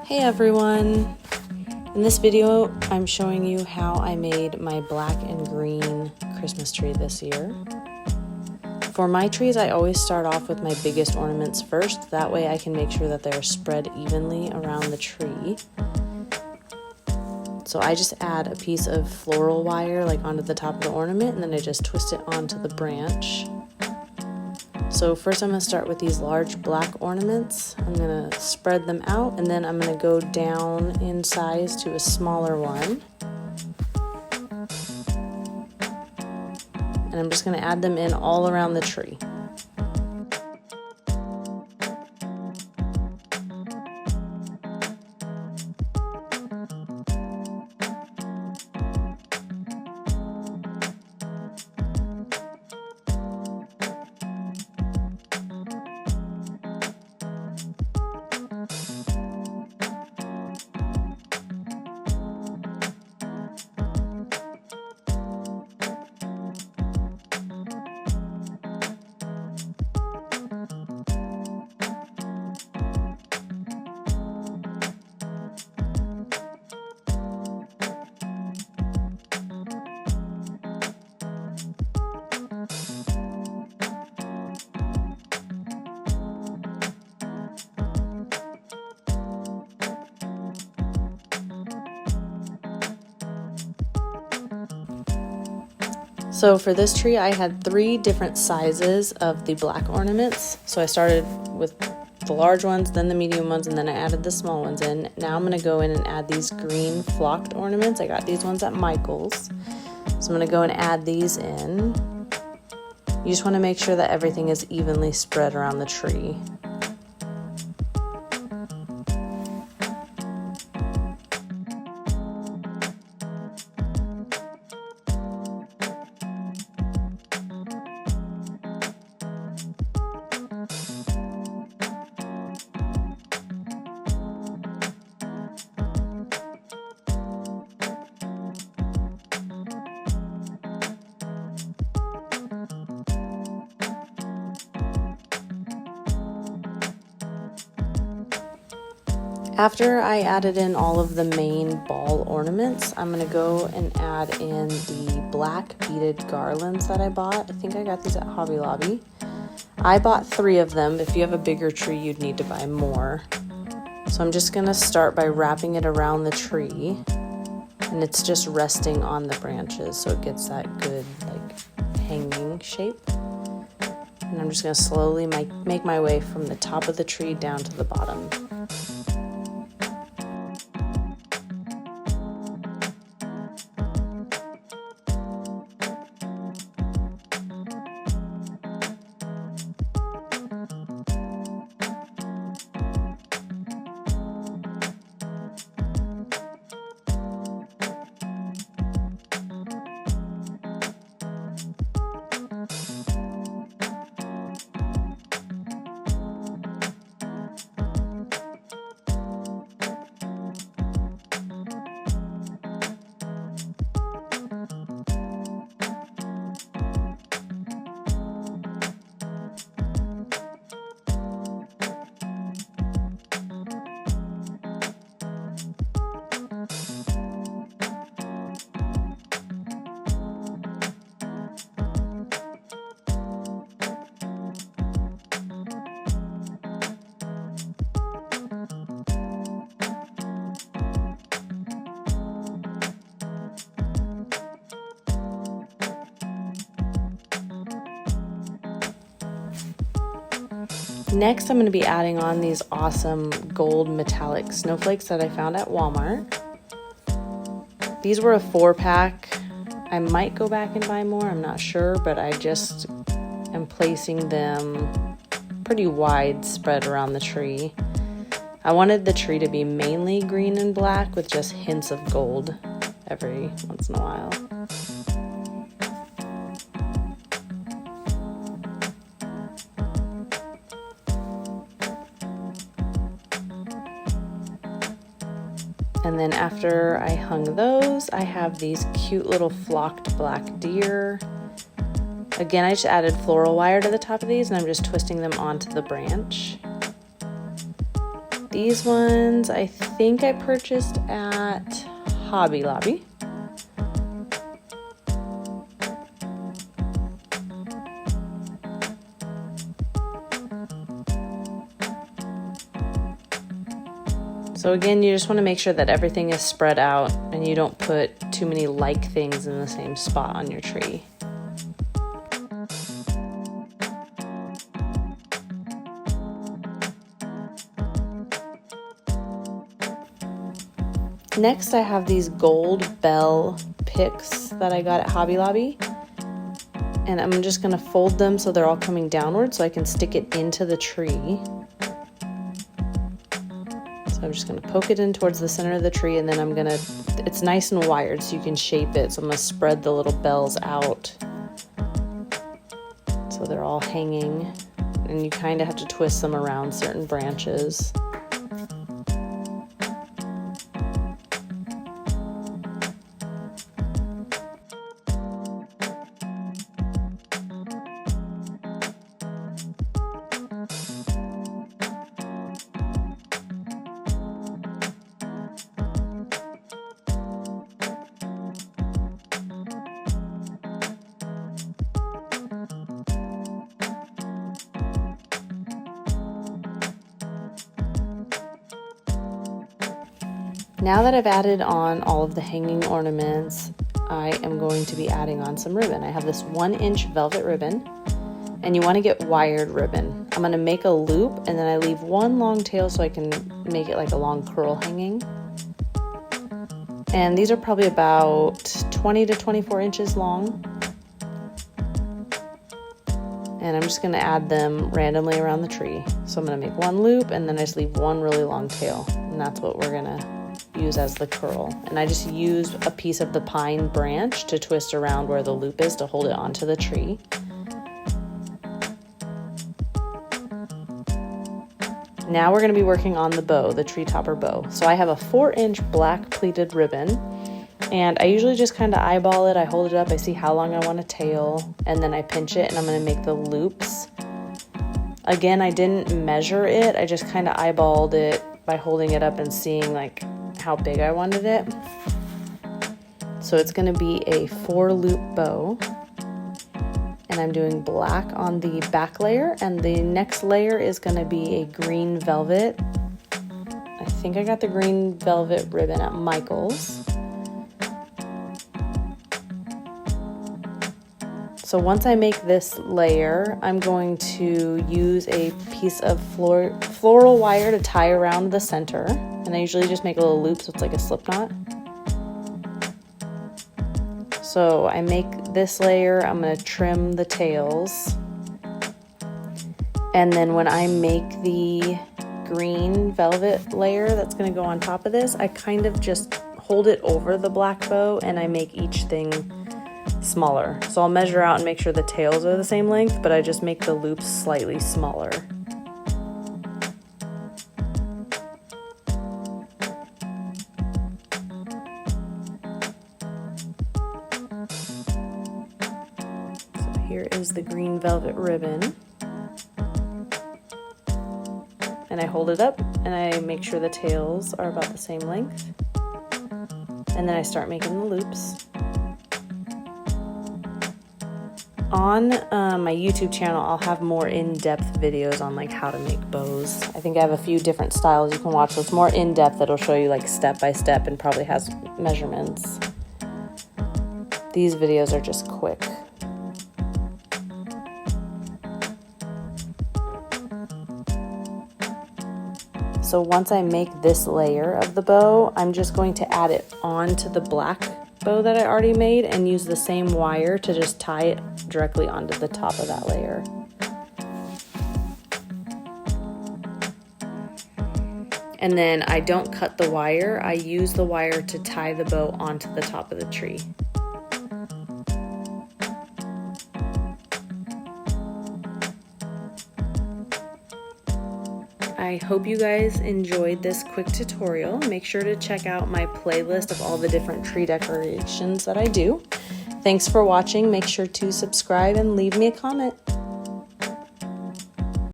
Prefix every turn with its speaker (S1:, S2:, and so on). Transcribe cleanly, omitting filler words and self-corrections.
S1: Hey everyone! In this video, I'm showing you how I made my black and green Christmas tree this year. For my trees, I always start off with my biggest ornaments first. That way I can make sure that they're spread evenly around the tree. So I just add a piece of floral wire like onto the top of the ornament, and then I just twist it onto the branch. So first I'm going to start with these large black ornaments. I'm going to spread them out, and then I'm going to go down in size to a smaller one. And I'm just going to add them in all around the tree. So for this tree, I had 3 different sizes of the black ornaments. So I started with the large ones, then the medium ones, and then I added the small ones in. Now I'm going to go in and add these green flocked ornaments. I got these ones at Michael's. So I'm going to go and add these in. You just want to make sure that everything is evenly spread around the tree. After I added in all of the main ball ornaments, I'm going to go and add in the black beaded garlands that I bought. I think I got these at Hobby Lobby. I bought 3 of them. If you have a bigger tree, you'd need to buy more. So I'm just going to start by wrapping it around the tree, and it's just resting on the branches so it gets that good like hanging shape. And I'm just going to slowly make my way from the top of the tree down to the bottom. Next, I'm going to be adding on these awesome gold metallic snowflakes that I found at Walmart. These were a 4-pack. I might go back and buy more, I'm not sure, but I just am placing them pretty widespread around the tree. I wanted the tree to be mainly green and black with just hints of gold every once in a while. And then after I hung those, I have these cute little flocked black deer. Again, I just added floral wire to the top of these, and I'm just twisting them onto the branch. These ones I think I purchased at Hobby Lobby. So again, you just want to make sure that everything is spread out and you don't put too many like things in the same spot on your tree. Next, I have these gold bell picks that I got at Hobby Lobby. And I'm just going to fold them so they're all coming downward so I can stick it into the tree. So I'm just going to poke it in towards the center of the tree, and then I'm going to, it's nice and wired so you can shape it. So I'm going to spread the little bells out so they're all hanging, and you kind of have to twist them around certain branches. Now that I've added on all of the hanging ornaments, I am going to be adding on some ribbon. I have this 1-inch velvet ribbon, and you want to get wired ribbon. I'm going to make a loop, and then I leave one long tail so I can make it like a long curl hanging. And these are probably about 20 to 24 inches long. And I'm just going to add them randomly around the tree. So I'm going to make one loop, and then I just leave one really long tail, and that's what we're going to use as the curl. And I just used a piece of the pine branch to twist around where the loop is to hold it onto the tree. Now we're going to be working on the bow, the tree topper bow. So I have a 4-inch black pleated ribbon, and I usually just kind of eyeball it. I hold it up, I see how long I want a tail, and then I pinch it, and I'm going to make the loops. Again, I didn't measure it, I just kind of eyeballed it by holding it up and seeing like how big I wanted it. So it's going to be a 4-loop bow, and I'm doing black on the back layer, and the next layer is going to be a green velvet. I think I got the green velvet ribbon at Michael's. So once I make this layer, I'm going to use a piece of floral wire to tie around the center. And I usually just make a little loop so it's like a slip knot. So I make this layer, I'm going to trim the tails. And then when I make the green velvet layer that's going to go on top of this, I kind of just hold it over the black bow and I make each thing smaller. So I'll measure out and make sure the tails are the same length, but I just make the loops slightly smaller. So here is the green velvet ribbon. And I hold it up and I make sure the tails are about the same length. And then I start making the loops. On my YouTube channel, I'll have more in-depth videos on like how to make bows. I think I have a few different styles you can watch, so it's more in-depth that'll show you like step by step and probably has measurements. These videos are just quick. So once I make this layer of the bow, I'm just going to add it onto the black bow that I already made and use the same wire to just tie it directly onto the top of that layer. And then I don't cut the wire, I use the wire to tie the bow onto the top of the tree. I hope you guys enjoyed this quick tutorial. Make sure to check out my playlist of all the different tree decorations that I do. Thanks for watching. Make sure to subscribe and leave me a comment.